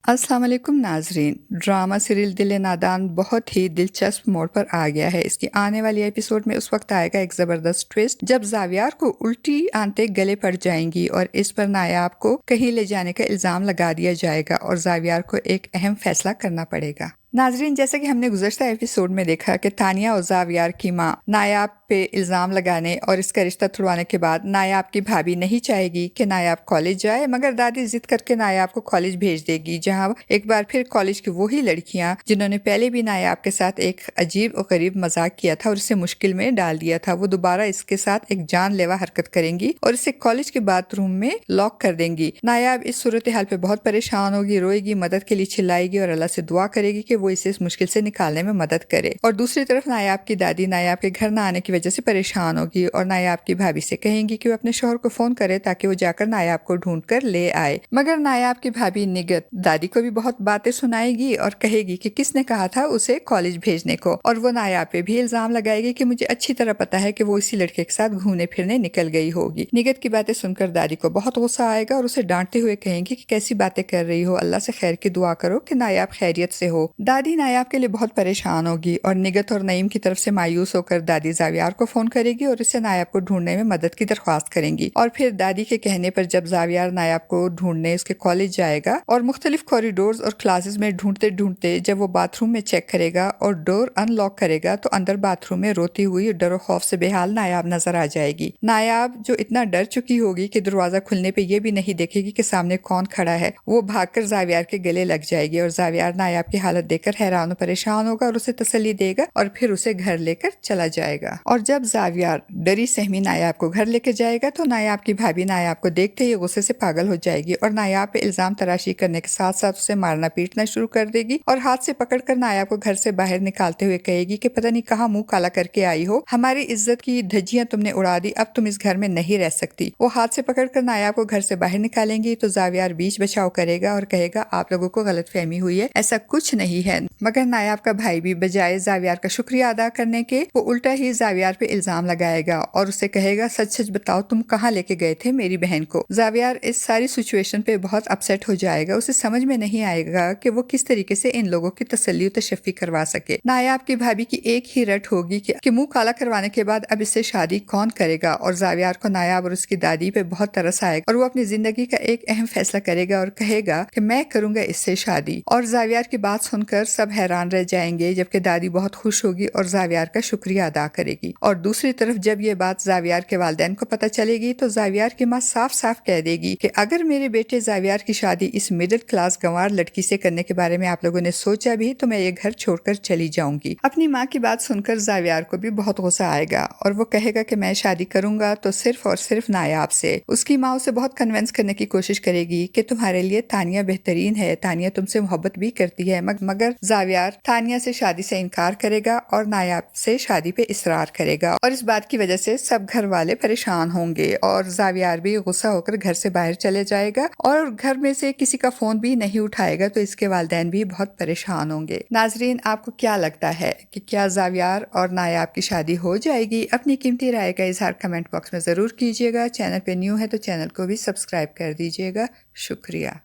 अस्सलाम वालेकुम नाजरीन। ड्रामा सीरियल दिल नादान बहुत ही दिलचस्प मोड़ पर आ गया है। इसकी आने वाली एपिसोड में उस वक्त आएगा एक ज़बरदस्त ट्विस्ट जब ज़ावियार को उल्टी आंतें गले पड़ जाएंगी और इस पर नायाब को कहीं ले जाने का इल्ज़ाम लगा दिया जाएगा और ज़ावियार को एक अहम फैसला करना पड़ेगा। नाजरीन, जैसा कि हमने गुज़श्ता एपिसोड में देखा कि तानिया और ज़ावियार की माँ नायाब पे इल्ज़ाम लगाने और इसका रिश्ता तुड़वाने के बाद नायाब की भाभी नहीं चाहेगी कि नायाब कॉलेज जाए, मगर दादी जिद करके नायाब को कॉलेज भेज देगी, जहां एक बार फिर कॉलेज की वही लड़कियां जिन्होंने पहले भी नायाब के साथ एक अजीब और गरीब मजाक किया था और इसे मुश्किल में डाल दिया था, वो दोबारा इसके साथ एक जानलेवा हरकत करेंगी और इसे कॉलेज के बाथरूम में लॉक कर देंगी। नायाब इस सूरत हाल पे बहुत परेशान होगी, रोएगी, मदद के लिए चिल्लाएगी और अल्लाह से दुआ करेगी कि वो इसे इस मुश्किल से निकालने में मदद करे। और दूसरी तरफ नायाब की दादी नायाब के घर न आने की वजह से परेशान होगी और नायाब की भाभी से कहेंगी कि वो अपने शोहर को फोन करे ताकि वो जाकर नायाब को ढूंढ कर ले आए। मगर नायाब की भाभी निगत दादी को भी बहुत बातें सुनाएगी और कहेगी कि किसने कहा था उसे कॉलेज भेजने को, और वो नायाब पे भी इल्जाम लगाएगी कि मुझे अच्छी तरह पता है कि वो इसी लड़के के साथ घूमने फिरने निकल गई होगी। निगत की बातें सुनकर दादी को बहुत गुस्सा आएगा और उसे डांटते हुए कहेंगी कि कैसी बातें कर रही हो, अल्लाह से खैर की दुआ करो कि नायाब खैरियत से हो। दादी नायाब के लिए बहुत परेशान होगी और निगत और नईम की तरफ से मायूस होकर दादी ज़ावियार को फोन करेगी और इसे नायाब को ढूंढने में मदद की दरख्वास्त करेंगी। और फिर दादी के कहने पर जब ज़ावियार नायाब को ढूंढने उसके कॉलेज जाएगा और मुख्तलिफ कॉरिडोर्स और क्लासेस में ढूंढते ढूंढते जब वो बाथरूम में चेक करेगा और डोर अनलॉक करेगा तो अंदर बाथरूम में रोती हुई डर और खौफ से बेहाल नायाब नजर आ जाएगी। नायाब जो इतना डर चुकी होगी कि दरवाजा खुलने पे ये भी नहीं देखेगी कि सामने कौन खड़ा है, वो भागकर ज़ावियार के गले लग जाएगी और ज़ावियार नायाब की हालत देखकर हैरान और परेशान होगा और उसे तसल्ली देगा और फिर उसे घर लेकर चला जाएगा। और जब ज़ावियार डरी सहमी नायाब को घर लेकर जाएगा तो नायाब की भाभी नायाब को देखते ही गुस्से से पागल हो जाएगी और नायाब पे इल्जाम तराशी करने के साथ साथ उसे मारना पीटना शुरू कर देगी और हाथ से पकड़कर नायाब को घर से बाहर निकालते हुए कहेगी कि पता नहीं कहाँ मुंह काला करके आई हो, हमारी इज्जत की धज्जियां तुमने उड़ा दी, अब तुम इस घर में नहीं रह सकती। वो हाथ से पकड़कर नायाब को घर से बाहर निकालेंगी तो ज़ावियार बीच बचाव करेगा और कहेगा आप लोगों को गलतफहमी हुई है, ऐसा कुछ नहीं है। मगर नायाब का भाई भी बजाय ज़ावियार का शुक्रिया अदा करने के वो उल्टा ही ज़ावियार पे इल्जाम लगाएगा और उसे कहेगा सच सच बताओ तुम कहाँ लेके गए थे मेरी बहन को। ज़ावियार इस सारी सिचुएशन पे बहुत अपसेट हो जाएगा, उसे समझ में नहीं आएगा कि वो किस तरीके से इन लोगों की तसल्ली और तशफ़ी करवा सके। नायाब की भाभी की एक ही रट होगी कि मुंह काला करवाने के बाद अब इससे शादी कौन करेगा, और ज़ावियार को नायाब और उसकी दादी पे बहुत तरस आएगा और वो अपनी जिंदगी का एक अहम फैसला करेगा और कहेगा कि मैं करूंगा इससे शादी। और ज़ावियार की बात सुनकर सब हैरान रह जाएंगे जबकि दादी बहुत खुश होगी और ज़ावियार का शुक्रिया अदा करेगी। और दूसरी तरफ जब ये बात ज़ावियार के वालिदैन को पता चलेगी तो ज़ावियार की माँ साफ साफ कह देगी कि अगर मेरे बेटे ज़ावियार की शादी इस मिडिल क्लास गंवार लड़की से करने के बारे में आप लोगों ने सोचा भी तो मैं ये घर छोड़कर चली जाऊंगी। अपनी माँ की बात सुनकर ज़ावियार को भी बहुत गुस्सा आएगा और वो कहेगा कि मैं शादी करूंगा तो सिर्फ और सिर्फ नायाब से। उसकी माँ उसे बहुत कन्विंस करने की कोशिश करेगी कि तुम्हारे लिए तानिया बेहतरीन है, तानिया तुमसे मोहब्बत भी करती है, मगर ज़ावियार तानिया से शादी से इनकार करेगा और नायाब से शादी पे इसरार करेगा और इस बात की वजह से सब घर वाले परेशान होंगे और ज़ावियार भी गुस्सा होकर घर से बाहर चले जाएगा और घर में से किसी का फोन भी नहीं उठाएगा तो इसके वालिदैन भी बहुत परेशान होंगे। नाजरीन, आपको क्या लगता है कि क्या ज़ावियार और नायाब की शादी हो जाएगी? अपनी कीमती राय का इजहार कमेंट बॉक्स में जरूर कीजिएगा। चैनल पे न्यू है तो चैनल को भी सब्सक्राइब कर दीजिएगा। शुक्रिया।